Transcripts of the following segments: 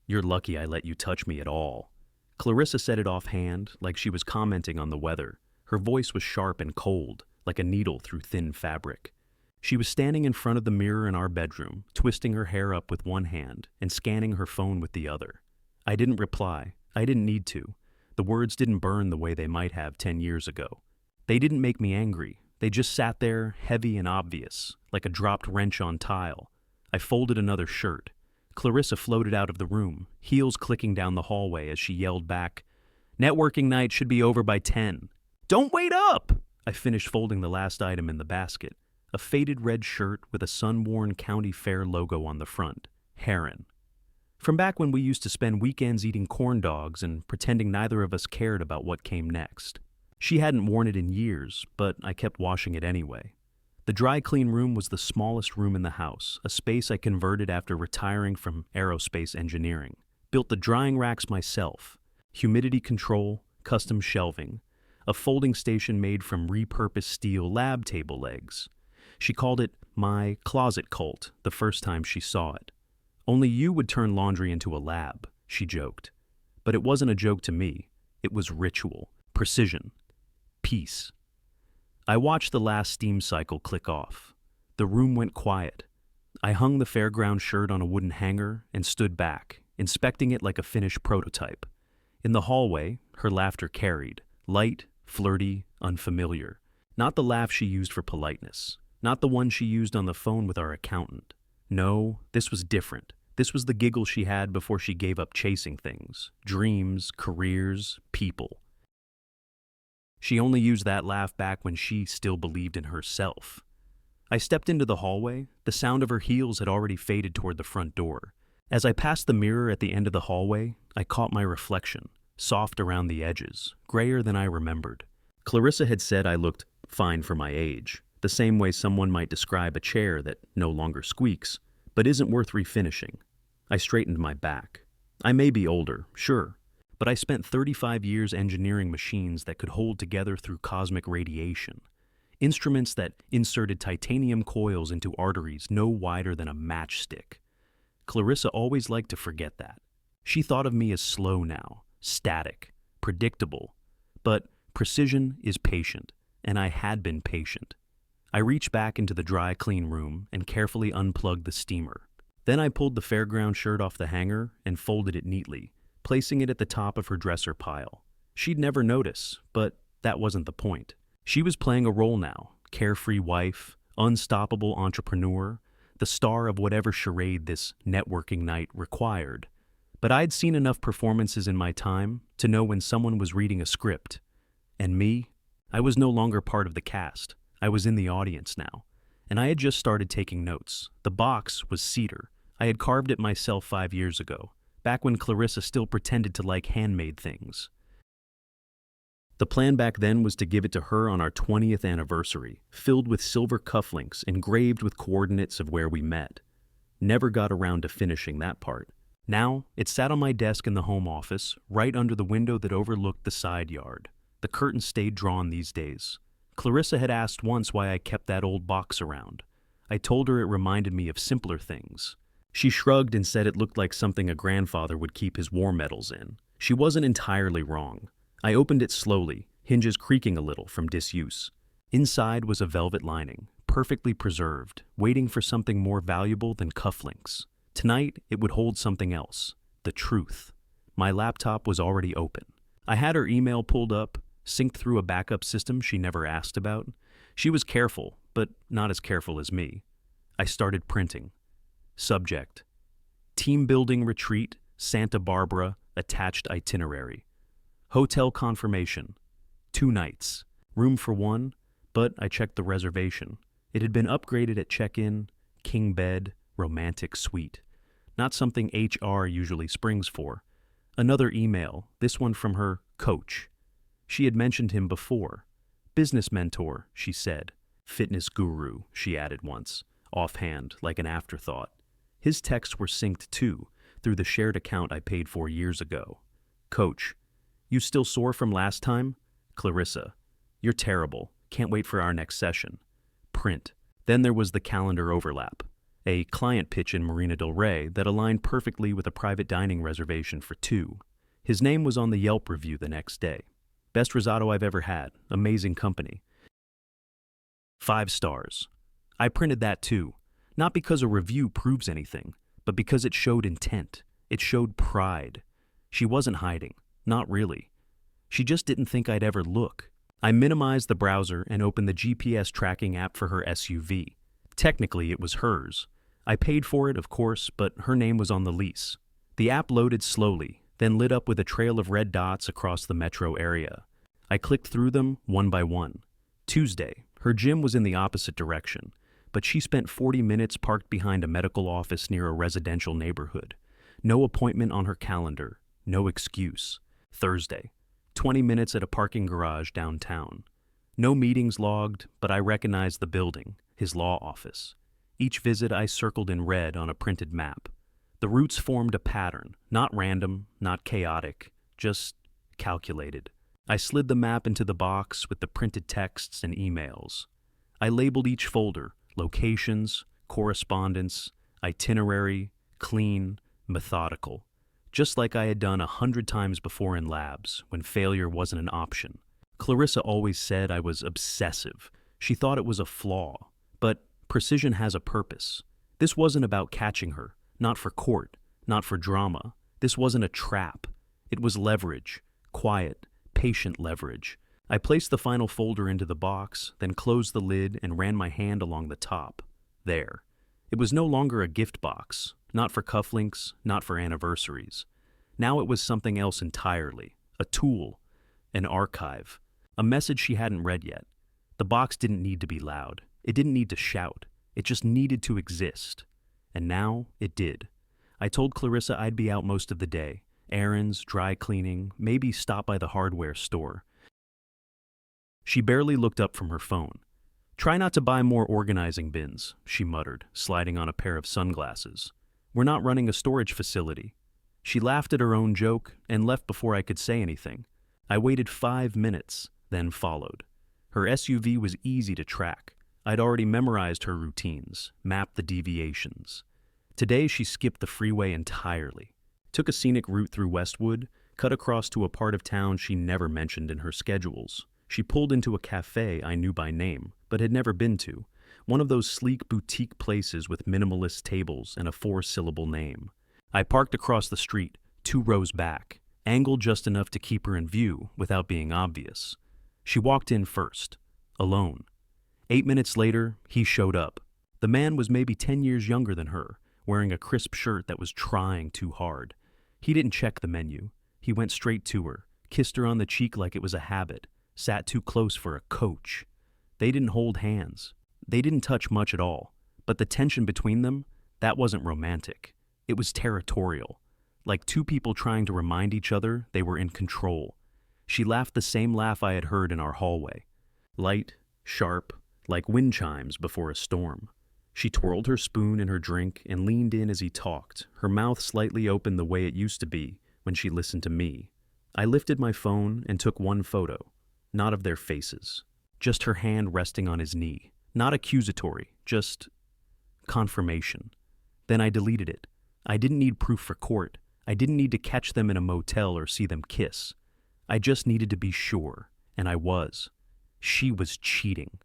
You're lucky I let you touch me at all." Clarissa said it offhand, like she was commenting on the weather. Her voice was sharp and cold, like a needle through thin fabric. She was standing in front of the mirror in our bedroom, twisting her hair up with one hand and scanning her phone with the other. I didn't reply. I didn't need to. The words didn't burn the way they might have 10 years ago. They didn't make me angry. They just sat there, heavy and obvious, like a dropped wrench on tile. I folded another shirt. Clarissa floated out of the room, heels clicking down the hallway as she yelled back, "Networking night should be over by 10. "Don't wait up!" I finished folding the last item in the basket, a faded red shirt with a sun-worn county fair logo on the front, Heron. From back when we used to spend weekends eating corn dogs and pretending neither of us cared about what came next. She hadn't worn it in years, but I kept washing it anyway. The dry clean room was the smallest room in the house, a space I converted after retiring from aerospace engineering. Built the drying racks myself, humidity control, custom shelving, a folding station made from repurposed steel lab table legs. She called it my closet cult the first time she saw it. "Only you would turn laundry into a lab," she joked. But it wasn't a joke to me. It was ritual, precision, peace. I watched the last steam cycle click off. The room went quiet. I hung the fairground shirt on a wooden hanger and stood back, inspecting it like a finished prototype. In the hallway, her laughter carried, light, flirty, unfamiliar. Not the laugh she used for politeness. Not the one she used on the phone with our accountant. No, this was different. This was the giggle she had before she gave up chasing things. Dreams, careers, people. She only used that laugh back when she still believed in herself. I stepped into the hallway. The sound of her heels had already faded toward the front door. As I passed the mirror at the end of the hallway, I caught my reflection, soft around the edges, grayer than I remembered. Clarissa had said I looked fine for my age, the same way someone might describe a chair that no longer squeaks, but isn't worth refinishing. I straightened my back. I may be older, sure, but I spent 35 years engineering machines that could hold together through cosmic radiation. Instruments that inserted titanium coils into arteries no wider than a matchstick. Clarissa always liked to forget that. She thought of me as slow now, static, predictable. But precision is patient, and I had been patient. I reached back into the dry, clean room and carefully unplugged the steamer. Then I pulled the fairground shirt off the hanger and folded it neatly, placing it at the top of her dresser pile. She'd never notice, but that wasn't the point. She was playing a role now, carefree wife, unstoppable entrepreneur, the star of whatever charade this networking night required. But I'd seen enough performances in my time to know when someone was reading a script. And me? I was no longer part of the cast. I was in the audience now. And I had just started taking notes. The box was cedar. I had carved it myself 5 years ago, back when Clarissa still pretended to like handmade things. The plan back then was to give it to her on our 20th anniversary, filled with silver cufflinks engraved with coordinates of where we met. Never got around to finishing that part. Now, it sat on my desk in the home office, right under the window that overlooked the side yard. The curtain stayed drawn these days. Clarissa had asked once why I kept that old box around. I told her it reminded me of simpler things. She shrugged and said it looked like something a grandfather would keep his war medals in. She wasn't entirely wrong. I opened it slowly, hinges creaking a little from disuse. Inside was a velvet lining, perfectly preserved, waiting for something more valuable than cufflinks. Tonight, it would hold something else, the truth. My laptop was already open. I had her email pulled up, synced through a backup system she never asked about. She was careful, but not as careful as me. I started printing. Subject: Team Building Retreat, Santa Barbara, attached itinerary. Hotel confirmation. 2 nights. Room for 1, but I checked the reservation. It had been upgraded at check-in, king bed, romantic suite. Not something HR usually springs for. Another email, this one from her coach. She had mentioned him before. Business mentor, she said. Fitness guru, she added once, offhand, like an afterthought. His texts were synced too, through the shared account I paid for years ago. Coach: You still sore from last time? Clarissa: You're terrible. Can't wait for our next session. Print. Then there was the calendar overlap. a client pitch in Marina del Rey that aligned perfectly with a private dining reservation for two. His name was on the Yelp review the next day. Best risotto I've ever had. Amazing company. 5 stars. I printed that too. Not because a review proves anything, but because it showed intent. It showed pride. She wasn't hiding. Not really. She just didn't think I'd ever look. I minimized the browser and opened the GPS tracking app for her SUV. Technically, it was hers. I paid for it, of course, but her name was on the lease. The app loaded slowly, then lit up with a trail of red dots across the metro area. I clicked through them one by one. Tuesday, her gym was in the opposite direction, but she spent 40 minutes parked behind a medical office near a residential neighborhood. No appointment on her calendar, no excuse. Thursday, 20 minutes at a parking garage downtown. No meetings logged, but I recognized the building, his law office. Each visit I circled in red on a printed map. The routes formed a pattern, not random, not chaotic, just calculated. I slid the map into the box with the printed texts and emails. I labeled each folder, locations, correspondence, itinerary, clean, methodical, just like I had done 100 times before in labs, when failure wasn't an option. Clarissa always said I was obsessive. She thought it was a flaw, but precision has a purpose. This wasn't about catching her, not for court, not for drama. This wasn't a trap. It was leverage, quiet, patient leverage. I placed the final folder into the box, then closed the lid and ran my hand along the top. There. It was no longer a gift box, not for cufflinks, not for anniversaries. Now it was something else entirely, a tool, an archive, a message she hadn't read yet. The box didn't need to be loud. It didn't need to shout. It just needed to exist. And now it did. I told Clarissa I'd be out most of the day. Errands, dry cleaning, maybe stop by the hardware store. She barely looked up from her phone. "Try not to buy more organizing bins," she muttered, sliding on a pair of sunglasses. "We're not running a storage facility." She laughed at her own joke and left before I could say anything. I waited 5 minutes, then followed. Her SUV was easy to track. I'd already memorized her routines, mapped the deviations. Today she skipped the freeway entirely, took a scenic route through Westwood, cut across to a part of town she never mentioned in her schedules. She pulled into a cafe I knew by name, but had never been to, one of those sleek boutique places with minimalist tables and a 4-syllable name. I parked across the street, 2 rows back, angled just enough to keep her in view without being obvious. She walked in first, alone. 8 minutes later, he showed up. The man was maybe 10 years younger than her, wearing a crisp shirt that was trying too hard. He didn't check the menu. He went straight to her, kissed her on the cheek like it was a habit, sat too close for a coach. They didn't hold hands. They didn't touch much at all. But the tension between them, that wasn't romantic. It was territorial, like 2 people trying to remind each other they were in control. She laughed the same laugh I had heard in our hallway. Light, sharp, like wind chimes before a storm. She twirled her spoon in her drink and leaned in as he talked, her mouth slightly open the way it used to be when she listened to me. I lifted my phone and took one photo, not of their faces, just her hand resting on his knee. Not accusatory, just confirmation. Then I deleted it. I didn't need proof for court. I didn't need to catch them in a motel or see them kiss. I just needed to be sure, and I was. She was cheating.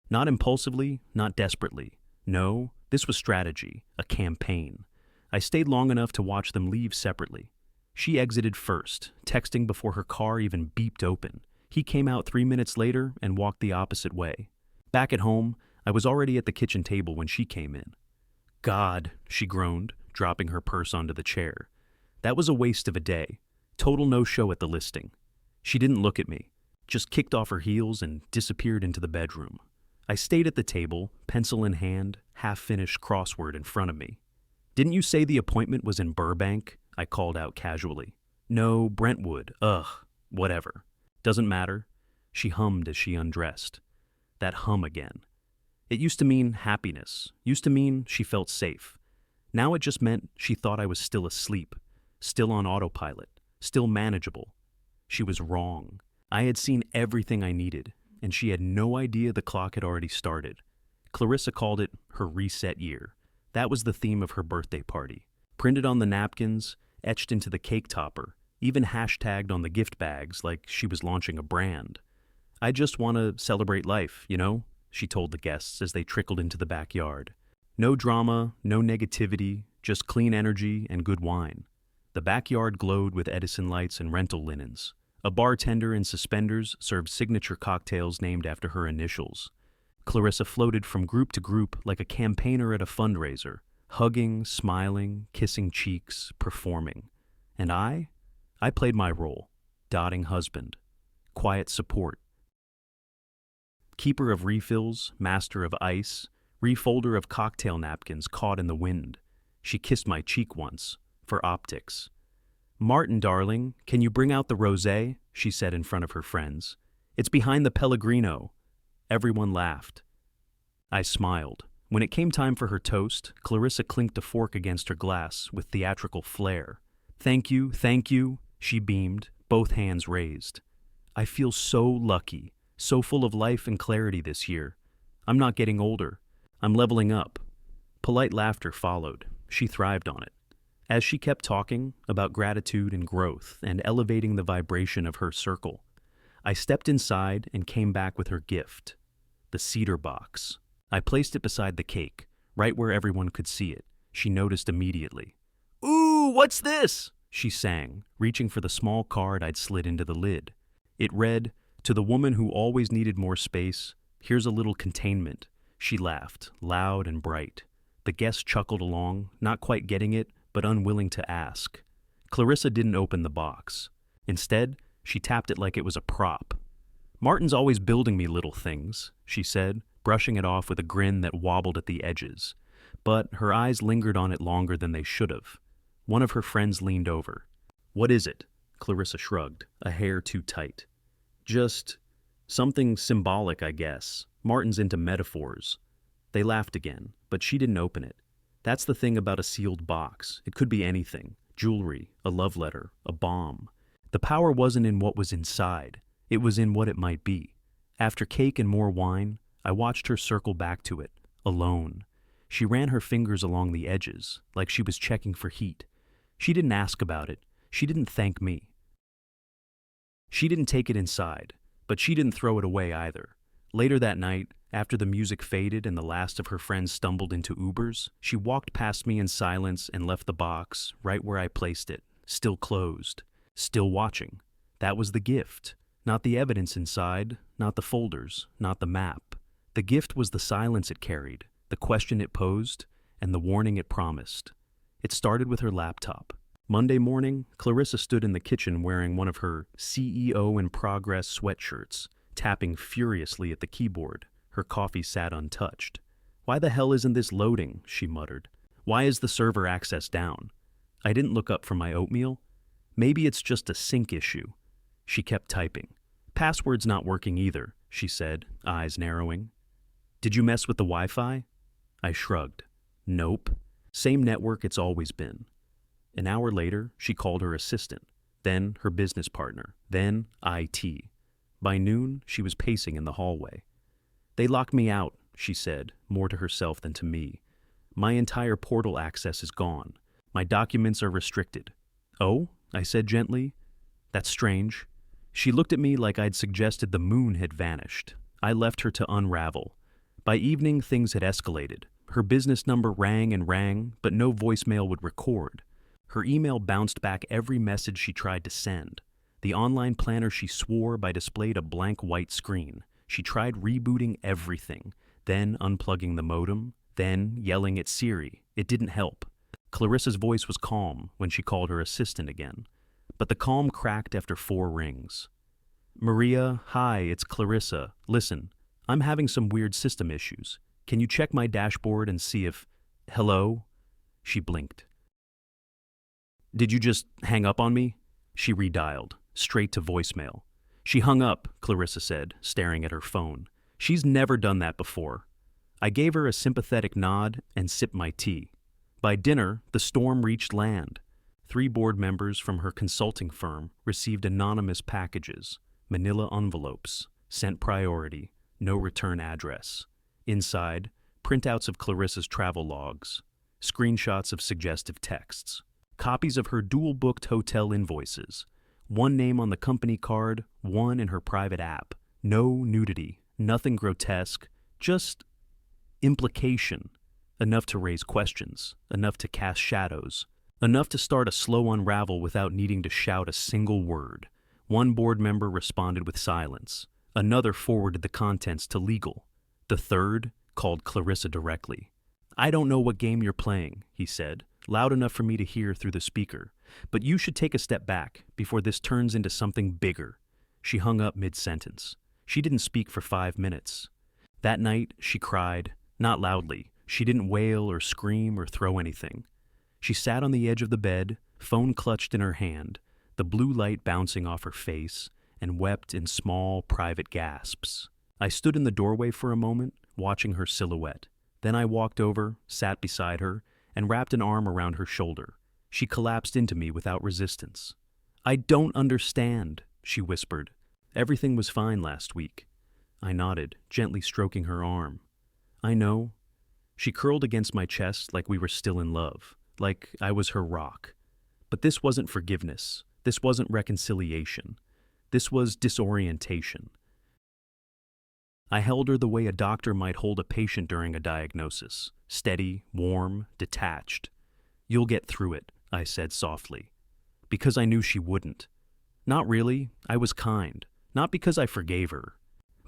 Not impulsively, not desperately. No, this was strategy, a campaign. I stayed long enough to watch them leave separately. She exited first, texting before her car even beeped open. He came out 3 minutes later and walked the opposite way. Back at home, I was already at the kitchen table when she came in. "God," she groaned, dropping her purse onto the chair. That was a waste of a day. Total no-show at the listing. She didn't look at me, just kicked off her heels and disappeared into the bedroom. I stayed at the table, pencil in hand, half-finished crossword in front of me. "Didn't you say the appointment was in Burbank?" I called out casually. "No, Brentwood. Ugh, whatever. Doesn't matter." She hummed as she undressed. That hum again. It used to mean happiness, used to mean she felt safe. Now it just meant she thought I was still asleep, still on autopilot, still manageable. She was wrong. I had seen everything I needed, and she had no idea the clock had already started. Clarissa called it her reset year. That was the theme of her birthday party. Printed on the napkins, etched into the cake topper, even hashtagged on the gift bags like she was launching a brand. "I just want to celebrate life, you know," she told the guests as they trickled into the backyard. "No drama, no negativity, just clean energy and good wine." The backyard glowed with Edison lights and rental linens. A bartender in suspenders served signature cocktails named after her initials. Clarissa floated from group to group like a campaigner at a fundraiser, hugging, smiling, kissing cheeks, performing. And I played my role, dotting husband, quiet support, keeper of refills, master of ice, refolder of cocktail napkins caught in the wind. She kissed my cheek once, for optics. "Martin, darling, can you bring out the rosé?" she said in front of her friends. "It's behind the Pellegrino." Everyone laughed. I smiled. When it came time for her toast, Clarissa clinked a fork against her glass with theatrical flair. Thank you," she beamed, both hands raised. "I feel so lucky, so full of life and clarity this year. I'm not getting older. I'm leveling up." Polite laughter followed. She thrived on it. As she kept talking about gratitude and growth and elevating the vibration of her circle, I stepped inside and came back with her gift, the cedar box. I placed it beside the cake, right where everyone could see it. She noticed immediately. "Ooh, what's this?" she sang, reaching for the small card I'd slid into the lid. It read, "To the woman who always needed more space, here's a little containment." She laughed, loud and bright. The guests chuckled along, not quite getting it, but unwilling to ask. Clarissa didn't open the box. Instead, she tapped it like it was a prop. "Martin's always building me little things," she said, brushing it off with a grin that wobbled at the edges. But her eyes lingered on it longer than they should have. One of her friends leaned over. "What is it?" Clarissa shrugged, a hair too tight. "Just something symbolic, I guess. Martin's into metaphors." They laughed again, but she didn't open it. That's the thing about a sealed box. It could be anything. Jewelry, a love letter, a bomb. The power wasn't in what was inside. It was in what it might be. After cake and more wine, I watched her circle back to it, alone. She ran her fingers along the edges, like she was checking for heat. She didn't ask about it. She didn't thank me. She didn't take it inside, but she didn't throw it away either. Later that night, after the music faded and the last of her friends stumbled into Ubers, she walked past me in silence and left the box right where I placed it, still closed, still watching. That was the gift. Not the evidence inside, not the folders, not the map. The gift was the silence it carried, the question it posed, and the warning it promised. It started with her laptop. Monday morning, Clarissa stood in the kitchen wearing one of her CEO in progress sweatshirts, tapping furiously at the keyboard. Her coffee sat untouched. "Why the hell isn't this loading?" she muttered. "Why is the server access down?" I didn't look up from my oatmeal. Maybe it's just a sync issue. She kept typing. "Password's not working either," she said, eyes narrowing. "Did you mess with the Wi-Fi?" I shrugged. "Nope. Same network it's always been." An hour later, she called her assistant, then her business partner, then IT. By noon, she was pacing in the hallway. "They locked me out," she said, more to herself than to me. "My entire portal access is gone. My documents are restricted." "Oh?" I said gently. "That's strange." She looked at me like I'd suggested the moon had vanished. I left her to unravel. By evening, things had escalated. Her business number rang and rang, but no voicemail would record. Her email bounced back every message she tried to send. The online planner she swore by displayed a blank white screen. She tried rebooting everything, then unplugging the modem, then yelling at Siri. It didn't help. Clarissa's voice was calm when she called her assistant again, but the calm cracked after 4 rings. "Maria, hi, it's Clarissa. Listen, I'm having some weird system issues. Can you check my dashboard and see if—" "Hello?" She blinked. "Did you just hang up on me?" She redialed, straight to voicemail. "She hung up," Clarissa said, staring at her phone. "She's never done that before." I gave her a sympathetic nod and sipped my tea. By dinner, the storm reached land. 3 board members from her consulting firm received anonymous packages, manila envelopes, sent priority, no return address. Inside, printouts of Clarissa's travel logs, screenshots of suggestive texts, copies of her dual-booked hotel invoices, one name on the company card, one in her private app. No nudity, nothing grotesque, just implication, enough to raise questions, enough to cast shadows, enough to start a slow unravel without needing to shout a single word. One board member responded with silence. Another forwarded the contents to legal. The third called Clarissa directly. "I don't know what game you're playing," he said, loud enough for me to hear through the speaker, "but you should take a step back before this turns into something bigger." She hung up mid-sentence. She didn't speak for 5 minutes. That night, she cried, not loudly. She didn't wail or scream or throw anything. She sat on the edge of the bed, phone clutched in her hand, the blue light bouncing off her face, and wept in small, private gasps. I stood in the doorway for a moment, watching her silhouette. Then I walked over, sat beside her, and wrapped an arm around her shoulder. She collapsed into me without resistance. "I don't understand," she whispered. "Everything was fine last week." I nodded, gently stroking her arm. "I know." She curled against my chest like we were still in love, like I was her rock. But this wasn't forgiveness. This wasn't reconciliation. This was disorientation. I held her the way a doctor might hold a patient during a diagnosis, steady, warm, detached. "You'll get through it," I said softly, because I knew she wouldn't. Not really, I was kind, not because I forgave her,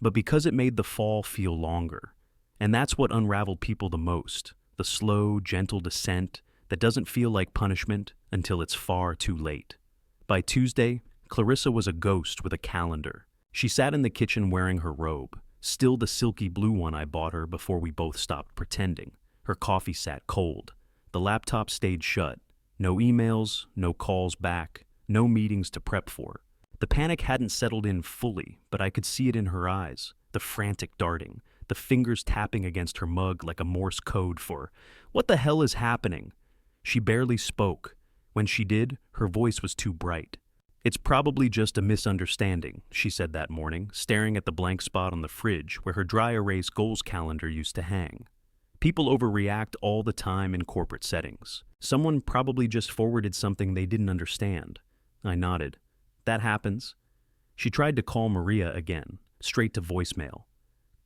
but because it made the fall feel longer. And that's what unraveled people the most, the slow, gentle descent that doesn't feel like punishment until it's far too late. By Tuesday, Clarissa was a ghost with a calendar. She sat in the kitchen wearing her robe, still the silky blue one I bought her before we both stopped pretending. Her coffee sat cold. The laptop stayed shut. No emails, no calls back, no meetings to prep for. The panic hadn't settled in fully, but I could see it in her eyes, the frantic darting, the fingers tapping against her mug like a Morse code for, "What the hell is happening?" She barely spoke. When she did, her voice was too bright. "It's probably just a misunderstanding," she said that morning, staring at the blank spot on the fridge where her dry erase goals calendar used to hang. "People overreact all the time in corporate settings. Someone probably just forwarded something they didn't understand." I nodded. "That happens." She tried to call Maria again, straight to voicemail.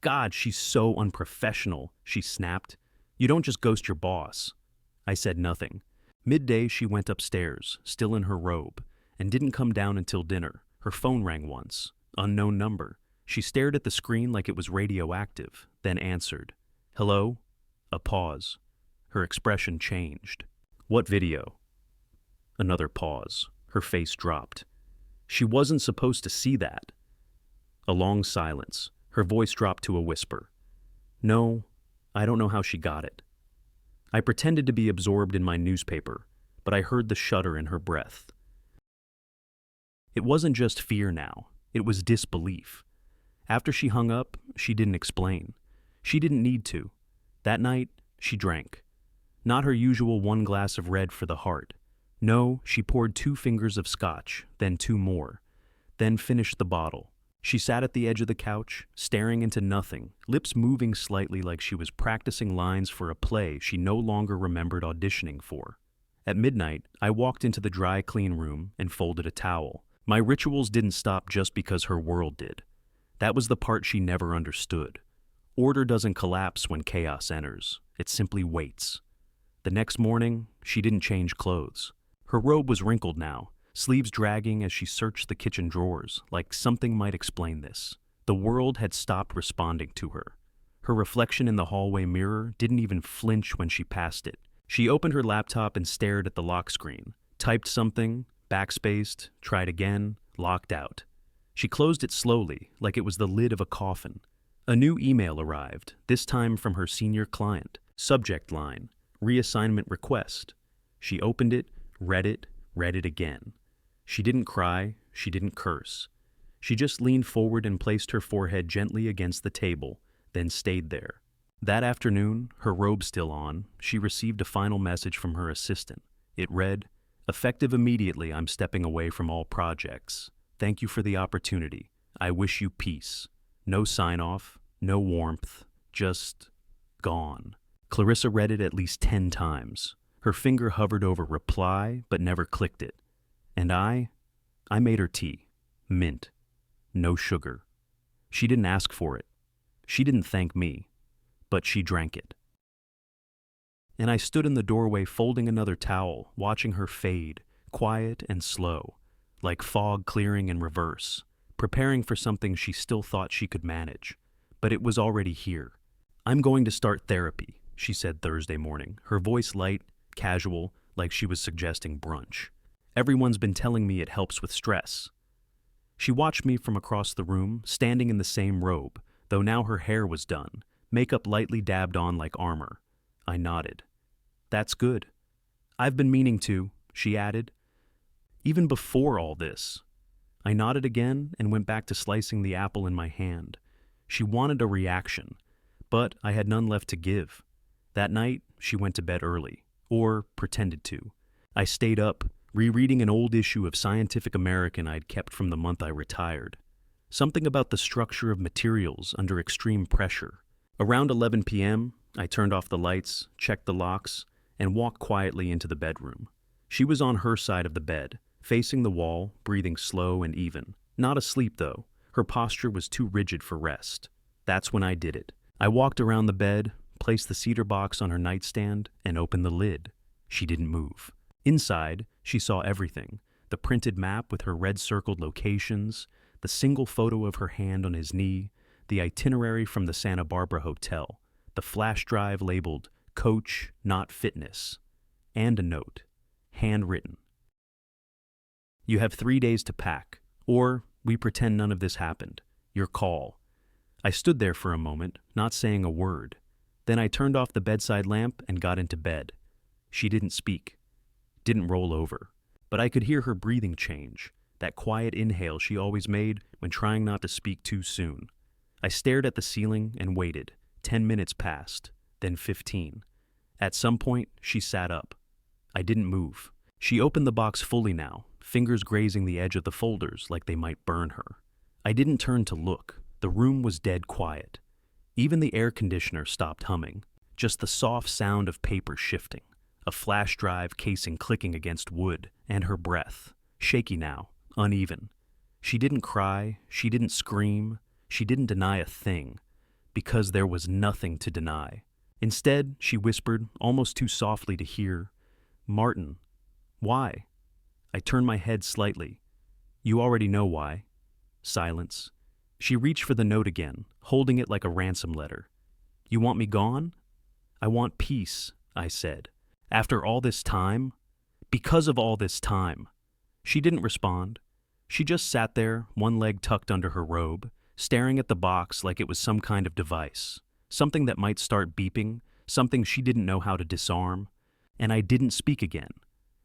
"God, she's so unprofessional," she snapped. "You don't just ghost your boss." I said nothing. Midday, she went upstairs, still in her robe, and didn't come down until dinner. Her phone rang once. Unknown number. She stared at the screen like it was radioactive, then answered. "Hello?" A pause. Her expression changed. "What video?" Another pause. Her face dropped. She wasn't supposed to see that. A long silence. Her voice dropped to a whisper. "No, I don't know how she got it." I pretended to be absorbed in my newspaper, but I heard the shudder in her breath. It wasn't just fear now. It was disbelief. After she hung up, she didn't explain. She didn't need to. That night, she drank. Not her usual one glass of red for the heart. No, she poured 2 fingers of scotch, then 2 more, then finished the bottle. She sat at the edge of the couch, staring into nothing, lips moving slightly like she was practicing lines for a play she no longer remembered auditioning for. At midnight, I walked into the dry clean room and folded a towel. My rituals didn't stop just because her world did. That was the part she never understood. Order doesn't collapse when chaos enters. It simply waits. The next morning, she didn't change clothes. Her robe was wrinkled now, sleeves dragging as she searched the kitchen drawers, like something might explain this. The world had stopped responding to her. Her reflection in the hallway mirror didn't even flinch when she passed it. She opened her laptop and stared at the lock screen, typed something, backspaced, tried again, locked out. She closed it slowly, like it was the lid of a coffin. A new email arrived, this time from her senior client. Subject line, reassignment request. She opened it, read it again. She didn't cry, she didn't curse. She just leaned forward and placed her forehead gently against the table, then stayed there. That afternoon, her robe still on, she received a final message from her assistant. It read, "Effective immediately, I'm stepping away from all projects. Thank you for the opportunity. I wish you peace." No sign-off, no warmth, just Gone. Clarissa read it at least 10 times. Her finger hovered over reply, but never clicked it. And I made her tea. Mint. No sugar. She didn't ask for it. She didn't thank me. But she drank it. And I stood in the doorway folding another towel, watching her fade, quiet and slow, like fog clearing in reverse, preparing for something she still thought she could manage. But it was already here. "I'm going to start therapy," she said Thursday morning, her voice light, casual, like she was suggesting brunch. "Everyone's been telling me it helps with stress." She watched me from across the room, standing in the same robe, though now her hair was done, makeup lightly dabbed on like armor. I nodded. "That's good. I've been meaning to," she added. "Even before all this." I nodded again and went back to slicing the apple in my hand. She wanted a reaction, but I had none left to give. That night, she went to bed early, or pretended to. I stayed up, rereading an old issue of Scientific American I'd kept from the month I retired. Something about the structure of materials under extreme pressure. Around 11 p.m., I turned off the lights, checked the locks, and walked quietly into the bedroom. She was on her side of the bed, facing the wall, breathing slow and even. Not asleep, though. Her posture was too rigid for rest. That's when I did it. I walked around the bed, placed the cedar box on her nightstand, and opened the lid. She didn't move. Inside, she saw everything. The printed map with her red-circled locations, the single photo of her hand on his knee, the itinerary from the Santa Barbara hotel, the flash drive labeled "Coach, not fitness," and a note, handwritten. "You have 3 days to pack, or we pretend none of this happened. Your call." I stood there for a moment, not saying a word. Then I turned off the bedside lamp and got into bed. She didn't speak, didn't roll over, but I could hear her breathing change, that quiet inhale she always made when trying not to speak too soon. I stared at the ceiling and waited. 10 minutes passed, then 15. At some point, she sat up. I didn't move. She opened the box fully now, fingers grazing the edge of the folders like they might burn her. I didn't turn to look. The room was dead quiet. Even the air conditioner stopped humming, just the soft sound of paper shifting, a flash drive casing clicking against wood, and her breath, shaky now, uneven. She didn't cry, she didn't scream, she didn't deny a thing, because there was nothing to deny. Instead, she whispered, almost too softly to hear, "Martin, why?" I turned my head slightly. "You already know why." Silence. She reached for the note again, holding it like a ransom letter. "You want me gone?" "I want peace," I said. "After all this time?" "Because of all this time." She didn't respond. She just sat there, one leg tucked under her robe, staring at the box like it was some kind of device, something that might start beeping, something she didn't know how to disarm. And I didn't speak again.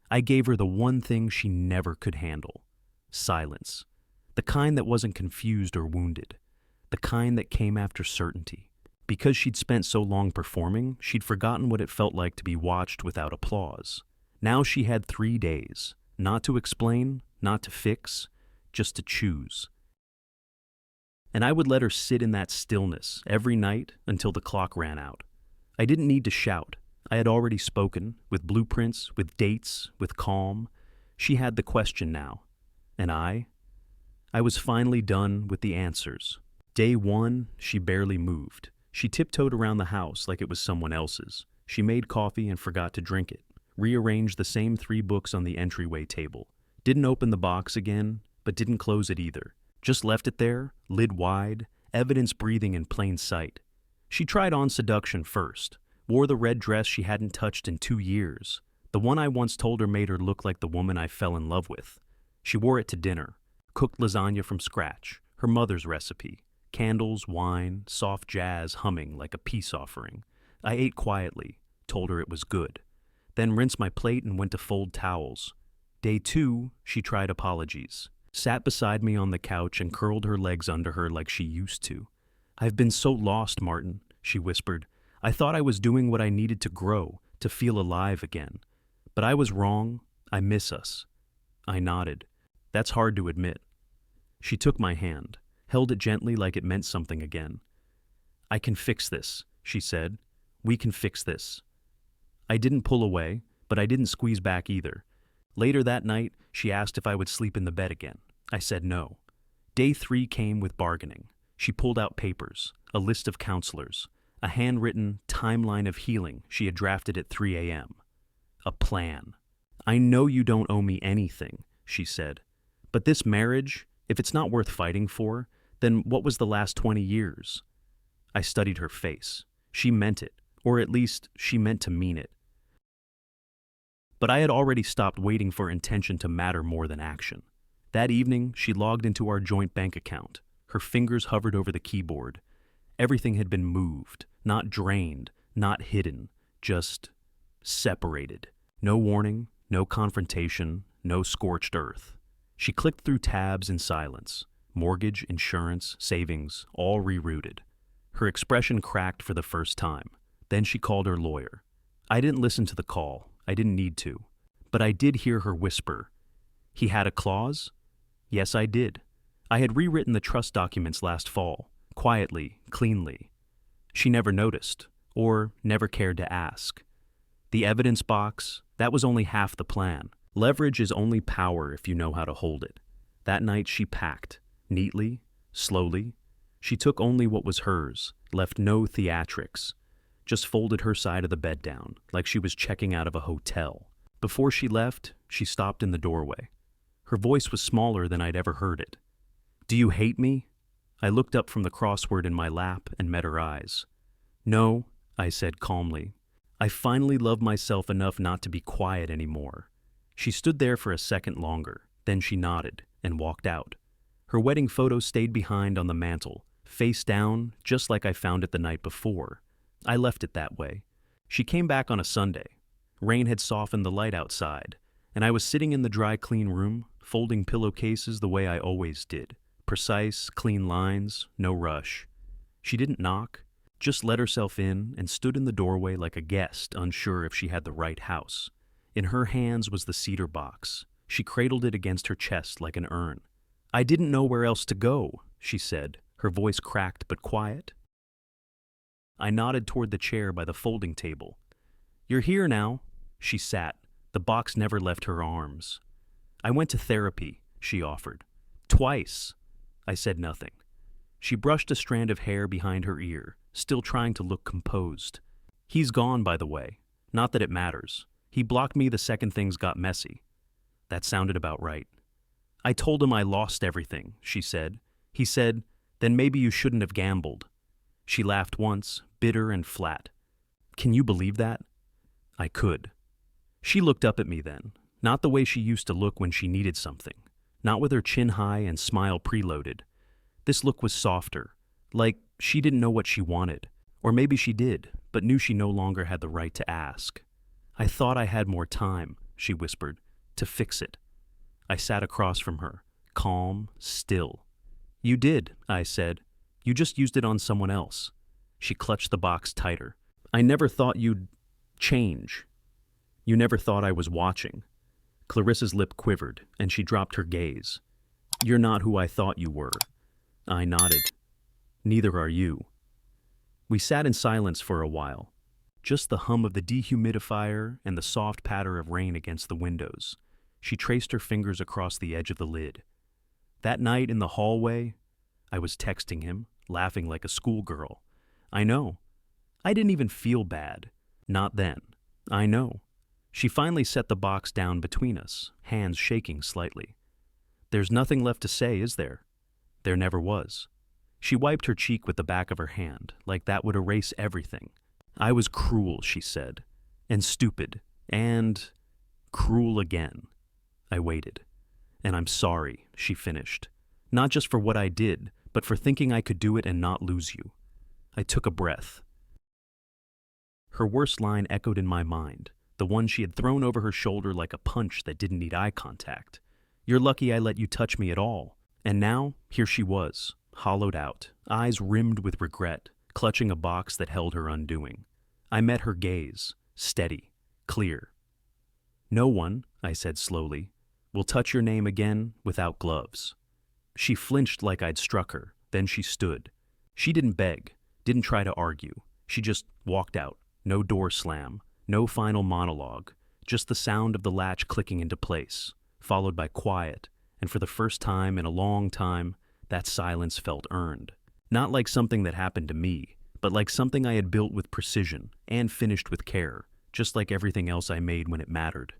I gave her the one thing she never could handle: silence. The kind that wasn't confused or wounded. The kind that came after certainty. Because she'd spent so long performing, she'd forgotten what it felt like to be watched without applause. Now she had 3 days, not to explain, not to fix, just to choose. And I would let her sit in that stillness every night until the clock ran out. I didn't need to shout. I had already spoken, with blueprints, with dates, with calm. She had the question now. And I was finally done with the answers. Day 1, she barely moved. She tiptoed around the house like it was someone else's. She made coffee and forgot to drink it. Rearranged the same 3 books on the entryway table. Didn't open the box again, but didn't close it either. Just left it there, lid wide, evidence breathing in plain sight. She tried on seduction first. Wore the red dress she hadn't touched in 2 years. The one I once told her made her look like the woman I fell in love with. She wore it to dinner. Cooked lasagna from scratch, her mother's recipe. Candles, wine, soft jazz humming like a peace offering. I ate quietly, told her it was good. Then rinsed my plate and went to fold towels. Day 2, she tried apologies. Sat beside me on the couch and curled her legs under her like she used to. "I've been so lost, Martin," she whispered. "I thought I was doing what I needed to grow, to feel alive again. But I was wrong. I miss us." I nodded. That's hard to admit. She took my hand, held it gently like it meant something again. "I can fix this," she said. We can fix this. I didn't pull away, but I didn't squeeze back either. Later that night, she asked if I would sleep in the bed again. I said no. Day 3 came with bargaining. She pulled out papers, a list of counselors, a handwritten timeline of healing she had drafted at 3 a.m. A plan. I know you don't owe me anything, she said. But this marriage, if it's not worth fighting for, then what was the last 20 years? I studied her face. She meant it, or at least she meant to mean it. But I had already stopped waiting for intention to matter more than action. That evening, she logged into our joint bank account. Her fingers hovered over the keyboard. Everything had been moved, not drained, not hidden, just separated. No warning, no confrontation, no scorched earth. She clicked through tabs in silence. Mortgage, insurance, savings, all rerouted. Her expression cracked for the first time. Then she called her lawyer. I didn't listen to the call. I didn't need to. But I did hear her whisper. He had a clause? Yes, I did. I had rewritten the trust documents last fall, quietly, cleanly. She never noticed, or never cared to ask. The evidence box, that was only half the plan. Leverage is only power if you know how to hold it. That night she packed, neatly, slowly. She took only what was hers, left no theatrics. Just folded her side of the bed down, like she was checking out of a hotel. Before she left, she stopped in the doorway. Her voice was smaller than I'd ever heard it. Do you hate me? I looked up from the crossword in my lap and met her eyes. No, I said calmly. I finally love myself enough not to be quiet anymore. She stood there for a second longer, then she nodded and walked out. Her wedding photo stayed behind on the mantel, face down, just like I found it the night before. I left it that way. She came back on a Sunday. Rain had softened the light outside, and I was sitting in the dry clean room, folding pillowcases the way I always did. Precise, clean lines, no rush. She didn't knock, just let herself in and stood in the doorway like a guest, unsure if she had the right house. In her hands was the cedar box. She cradled it against her chest like an urn. I didn't know where else to go, she said, her voice cracked but quiet. I nodded toward the chair by the folding table. You're here now. She sat. The box never left her arms. I went to therapy, she offered. Twice. I said nothing. She brushed a strand of hair behind her ear, still trying to look composed. He's gone, by the way. Not that it matters. He blocked me the second things got messy. That sounded about right. I told him I lost everything, she said. He said, then maybe you shouldn't have gambled. She laughed once, bitter and flat. Can you believe that? I could. She looked up at me then, not the way she used to look when she needed something, not with her chin high and smile preloaded. This look was softer, like she didn't know what she wanted, or maybe she did, but knew she no longer had the right to ask. I thought I had more time, she whispered, to fix it. I sat across from her, calm, still. You did, I said. You just used it on someone else. She clutched the box tighter. I never thought you'd change. You never thought I was watching. Clarissa's lip quivered, and she dropped her gaze. You're not who I thought you were. I nodded. Neither are you. We sat in silence for a while. Just the hum of the dehumidifier and the soft patter of rain against the windows. She traced her fingers across the edge of the lid. That night in the hallway, I was texting him, laughing like a schoolgirl. I know. I didn't even feel bad. Not then. I know. She finally set the box down between us, hands shaking slightly. There's nothing left to say, is there? There never was. She wiped her cheek with the back of her hand, like that would erase everything. I was cruel, she said, and stupid, and cruel again. I waited. And I'm sorry, she finished. Not just for what I did, but for thinking I could do it and not lose you. I took a breath. Her worst line echoed in my mind, the one she had thrown over her shoulder like a punch that didn't need eye contact. You're lucky I let you touch me at all. And now, here she was, hollowed out, eyes rimmed with regret, clutching a box that held her undoing. I met her gaze, steady, clear. No one, I said slowly, will touch your name again without gloves. She flinched like I'd struck her, then she stood. She didn't beg, didn't try to argue. She just walked out, No door slam, no final monologue, just the sound of the latch clicking into place, followed by quiet, and for the first time in a long time, that silence felt earned. Not like something that happened to me, but like something I had built with precision and finished with care, just like everything else I made when it mattered.